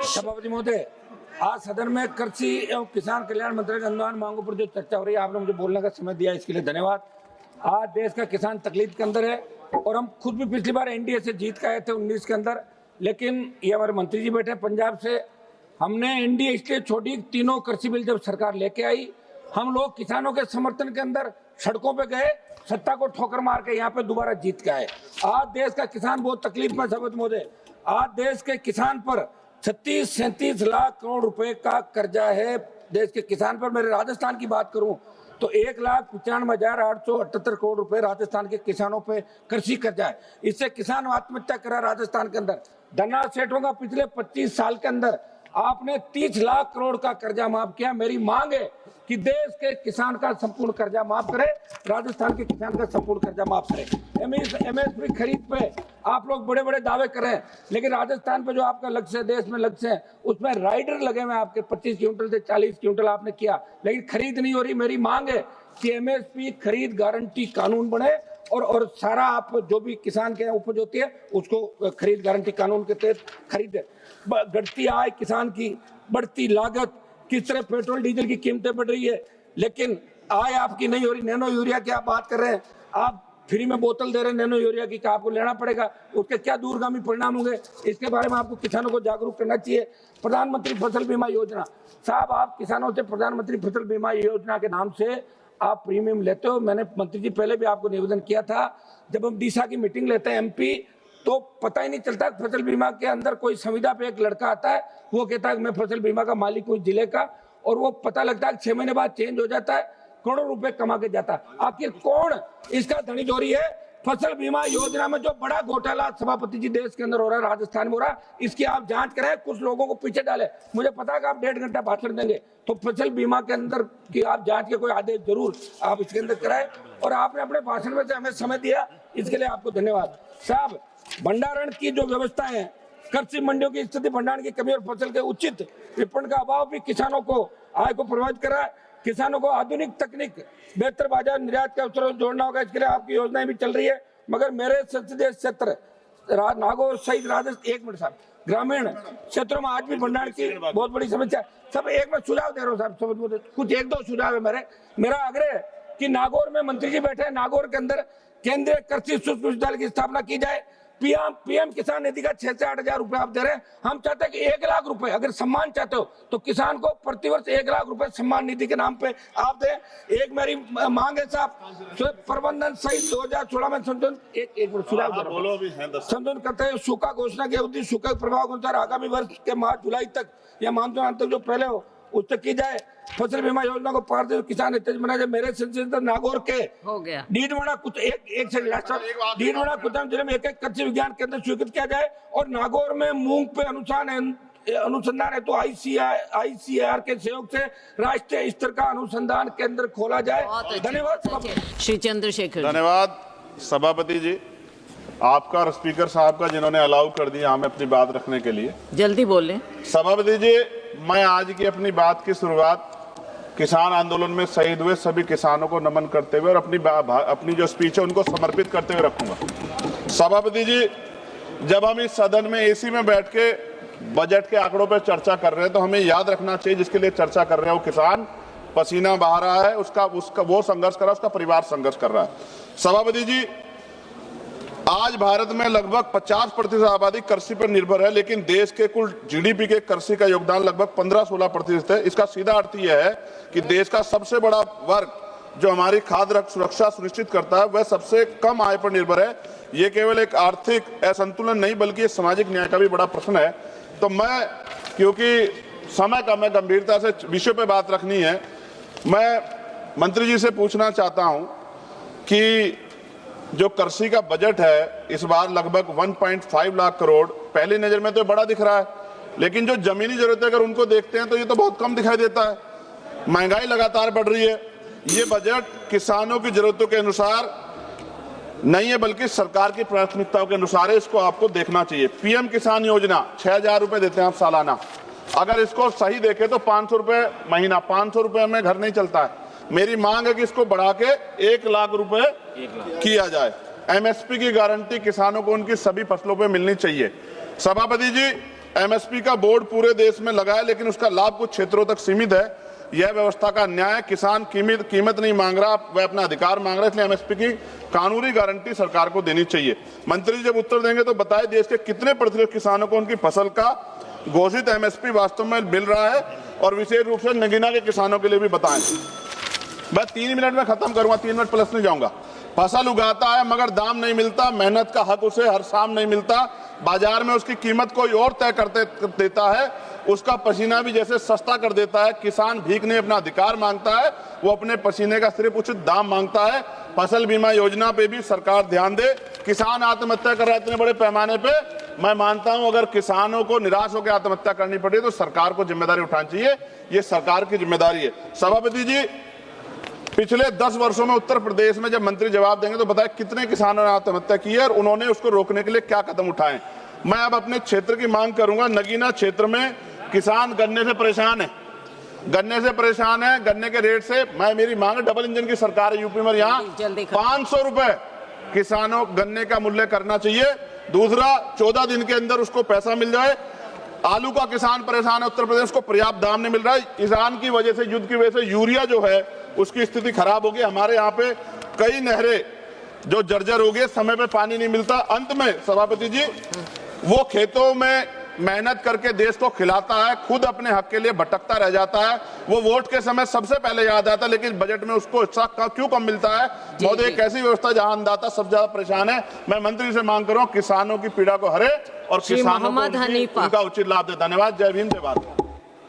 सभापति महोदय, आज सदन में कृषि एवं किसान कल्याण मंत्री अनुदान मांगों पर जो चर्चा हो रही है, आपने मुझे बोलने का समय दिया, इसके लिए धन्यवाद। आज देश का किसान तकलीफ के अंदर है और हम खुद भी पिछली बार एनडीए से जीत के आए थे 19 के अंदर, लेकिन ये हमारे मंत्री जी बैठे पंजाब से, हमने एनडीए इसलिए छोड़ी, तीनों कृषि बिल जब सरकार लेके आई, हम लोग किसानों के समर्थन के अंदर सड़कों पे गए, सत्ता को ठोकर मार के यहाँ पे दोबारा जीत के आए। आज देश का किसान बहुत तकलीफ में, सभापति महोदय, आज देश के किसान पर 36-37 लाख करोड़ रुपए का कर्जा है देश के किसान पर। मेरे राजस्थान की बात करूं तो 1,95,878 करोड़ रुपए राजस्थान के किसानों पे कृषि कर्जा है। इससे किसान आत्महत्या करा राजस्थान के अंदर। धन्ना सेठों का पिछले 25 साल के अंदर आपने 30 लाख करोड़ का कर्जा माफ किया। मेरी मांग है कि देश के किसान का संपूर्ण कर्जा माफ करे, राजस्थान के किसान का संपूर्ण कर्जा माफ करे। एमएसपी खरीद पे आप लोग बड़े बड़े दावे करें, लेकिन राजस्थान पे जो आपका लक्ष्य है, देश में लक्ष्य है, उसमें राइडर लगे हुए आपके 25 क्विंटल से 40 क्विंटल आपने किया, लेकिन खरीद नहीं हो रही। मेरी मांग है कि एमएसपी खरीद गारंटी कानून बने और सारा आप जो भी किसान के उपज होती है उसको खरीद गारंटी कानून के तहत खरीदे। घटती आय किसान की, बढ़ती लागत, किस तरह पेट्रोल डीजल की कीमतें बढ़ रही है, लेकिन आय आपकी नहीं हो रही। नैनो यूरिया की आप बात कर रहे हैं, आप फ्री में बोतल दे रहे हैं नैनो यूरिया की, आपको लेना पड़ेगा, उसके क्या दूरगामी परिणाम होंगे, इसके बारे में आपको किसानों को जागरूक करना चाहिए। प्रधानमंत्री फसल बीमा योजना, साहब आप किसानों से प्रधानमंत्री फसल बीमा योजना के नाम से आप प्रीमियम लेते हो। मैंने मंत्री जी पहले भी आपको निवेदन किया था, जब हम डीसा की मीटिंग लेते हैं एमपी, तो पता ही नहीं चलता फसल बीमा के अंदर कोई संविदा पे एक लड़का आता है, वो कहता है मैं फसल बीमा का मालिक हूँ जिले का, और वो पता लगता है 6 महीने बाद चेंज हो जाता है, करोड़ों रुपए कमा के जाता है। आखिर कौन इसका धनी चोरी है? फसल बीमा योजना में जो बड़ा घोटाला सभापति जी देश के अंदर हो रहा है, राजस्थान में हो रहा है, इसकी आप जांच कराएं, कुछ लोगों को पीछे डाले। मुझे पता है कि आप 1.5 घंटा भाषण देंगे, तो फसल बीमा के अंदर की आप जांच के कोई आदेश जरूर आप इसके अंदर कराएं, और आपने अपने भाषण में से हमें समय दिया, इसके लिए आपको धन्यवाद। साहब, भंडारण की जो व्यवस्था है, कृषि मंडियों की स्थिति, भंडारण की कमी और फसल के उचित विपणन का अभाव भी किसानों को आय को प्रभावित कर रहा है। किसानों को आधुनिक तकनीक, बेहतर बाजार निर्यात के अवसरों को जोड़ना होगा, इसके लिए आपकी योजनाएं भी चल रही है, मगर मेरे संसदीय क्षेत्र नागौर सहित राजस्थान, 1 मिनट साहब, ग्रामीण क्षेत्रों में आज भी भंडारण की बहुत बड़ी समस्या है। सब एक मैं सुझाव दे रहा हूँ साहब, कुछ 1-2 सुझाव है मेरा आग्रह है कि नागौर में मंत्री जी बैठे हैं, नागौर के अंदर केंद्रीय कृषि सूक्ष्म विश्वविद्यालय की स्थापना की जाए। पीएम किसान निधि का 6 से 8 हजार रुपए आप दे रहे हैं, हम चाहते हैं कि 1 लाख रुपए, अगर सम्मान चाहते हो तो किसान को प्रतिवर्ष 1 लाख रुपए सम्मान निधि के नाम पे आप दें। एक मेरी मांग है साहब, प्रबंधन सहित 2016 में संशोधन, एक संशोधन करते हैं। सूखा घोषणा की अवधि सूखे प्रभाव के अनुसार आगामी वर्ष के मार्च जुलाई तक या मानसून अंत तक जो पहले हो उस तक की जाए। फसल बीमा योजना को पारदर्शी किसान हित बनाया जाए। मेरे संसदीय नागौर के हो गया डीडवाड़ा कुछ एक से डीडवाड़ा कुतम जिले में एक कृषि विज्ञान केंद्र स्वीकृत किया जाए, और नागौर में मूंग पे अनुसंधान है तो आईसीआर के सहयोग से राष्ट्रीय स्तर का अनुसंधान केंद्र खोला जाए। धन्यवाद श्री चंद्रशेखर। धन्यवाद सभापति जी, आपका और स्पीकर साहब का जिन्होंने अलाउ कर दिया हमें अपनी बात रखने के लिए। जल्दी बोलें सभापति जी, मैं आज की अपनी बात की शुरुआत किसान आंदोलन में शहीद हुए सभी किसानों को नमन करते हुए और अपनी जो स्पीच है उनको समर्पित करते हुए रखूंगा। सभापति जी, जब हम इस सदन में एसी में बैठ के बजट के आंकड़ों पर चर्चा कर रहे हैं तो हमें याद रखना चाहिए जिसके लिए चर्चा कर रहे हैं वो किसान पसीना बहा रहा है, उसका वो संघर्ष कर रहा है, उसका परिवार संघर्ष कर रहा है। सभापति जी, आज भारत में लगभग 50% आबादी कृषि पर निर्भर है, लेकिन देश के कुल जीडीपी के कृषि का योगदान लगभग 15-16% है। इसका सीधा अर्थ यह है कि देश का सबसे बड़ा वर्ग जो हमारी खाद्य सुरक्षा सुनिश्चित करता है वह सबसे कम आय पर निर्भर है। ये केवल एक आर्थिक असंतुलन नहीं बल्कि एक सामाजिक न्याय का भी बड़ा प्रश्न है। तो मैं, क्योंकि समय का मैं गंभीरता से विषय पे बात रखनी है, मैं मंत्री जी से पूछना चाहता हूं कि जो कृषि का बजट है इस बार लगभग 1.5 लाख करोड़, पहली नजर में तो बड़ा दिख रहा है, लेकिन जो जमीनी जरूरतें अगर उनको देखते हैं तो ये तो बहुत कम दिखाई देता है। महंगाई लगातार बढ़ रही है। ये बजट किसानों की जरूरतों के अनुसार नहीं है बल्कि सरकार की प्राथमिकताओं के अनुसार है, इसको आपको देखना चाहिए। पीएम किसान योजना 6,000 रुपए देते हैं आप सालाना, अगर इसको सही देखें तो 500 रुपए महीना, 500 रुपए में घर नहीं चलता है। मेरी मांग है कि इसको बढ़ा के 1 लाख रुपए किया जाए। एमएसपी की गारंटी किसानों को उनकी सभी फसलों पे मिलनी चाहिए। सभापति जी, एमएसपी का बोर्ड पूरे देश में लगा है, लेकिन उसका लाभ कुछ क्षेत्रों तक सीमित है। यह व्यवस्था का अन्याय है। किसान कीमत नहीं मांग रहा, वह अपना अधिकार मांग रहा है, इसलिए एमएसपी की कानूनी गारंटी सरकार को देनी चाहिए। मंत्री जी जब उत्तर देंगे तो बताएं देश के कितने प्रतिशत किसानों को उनकी फसल का घोषित एमएसपी वास्तव में मिल रहा है, और विशेष रूप से नगीना के किसानों के लिए भी बताएं। मैं 3 मिनट में खत्म करूंगा, 3 मिनट प्लस नहीं जाऊंगा। फसल उगाता है मगर दाम नहीं मिलता, मेहनत का हक उसे हर शाम नहीं मिलता, बाजार में उसकी कीमत कोई और तय करते देता है, उसका पसीना भी जैसे सस्ता कर देता है। किसान भीख नहीं अपना अधिकार मांगता है, वो अपने पसीने का सिर्फ उचित दाम मांगता है। फसल बीमा योजना पे भी सरकार ध्यान दे। किसान आत्महत्या कर रहे हैं इतने बड़े पैमाने पे, मैं मानता हूं अगर किसानों को निराश होकर आत्महत्या करनी पड़े तो सरकार को जिम्मेदारी उठानी चाहिए, ये सरकार की जिम्मेदारी है। सभापति जी, पिछले 10 वर्षों में उत्तर प्रदेश में जब मंत्री जवाब देंगे तो बताएं कितने किसानों ने आत्महत्या की है और उन्होंने उसको रोकने के लिए क्या कदम उठाए। मैं अब अपने क्षेत्र की मांग करूंगा। नगीना क्षेत्र में किसान गन्ने से परेशान है, गन्ने के रेट से। मेरी मांग है, डबल इंजन की सरकार है यूपी में, यहाँ 500 रुपए किसानों गन्ने का मूल्य करना चाहिए। दूसरा, 14 दिन के अंदर उसको पैसा मिल जाए। आलू का किसान परेशान है उत्तर प्रदेश को, पर्याप्त दाम नहीं मिल रहा है। ईरान की वजह से, युद्ध की वजह से यूरिया जो है उसकी स्थिति खराब होगी। हमारे यहाँ पे कई नहरें जो जर्जर हो गई, समय पे पानी नहीं मिलता। अंत में सभापति जी, वो खेतों में मेहनत करके देश को खिलाता है, खुद अपने हक के लिए भटकता रह जाता है। वो वोट के समय सबसे पहले याद आता है, लेकिन बजट में उसको हिस्सा क्यों कम मिलता है? महोदय, एक ऐसी व्यवस्था जहां अन्नदाता सबसे ज्यादा परेशान है। मैं मंत्री से मांग कर रहा हूं किसानों की पीड़ा को हरे और किसानों को उनका उचित लाभ दे। धन्यवाद। जय भीम, जय भारत।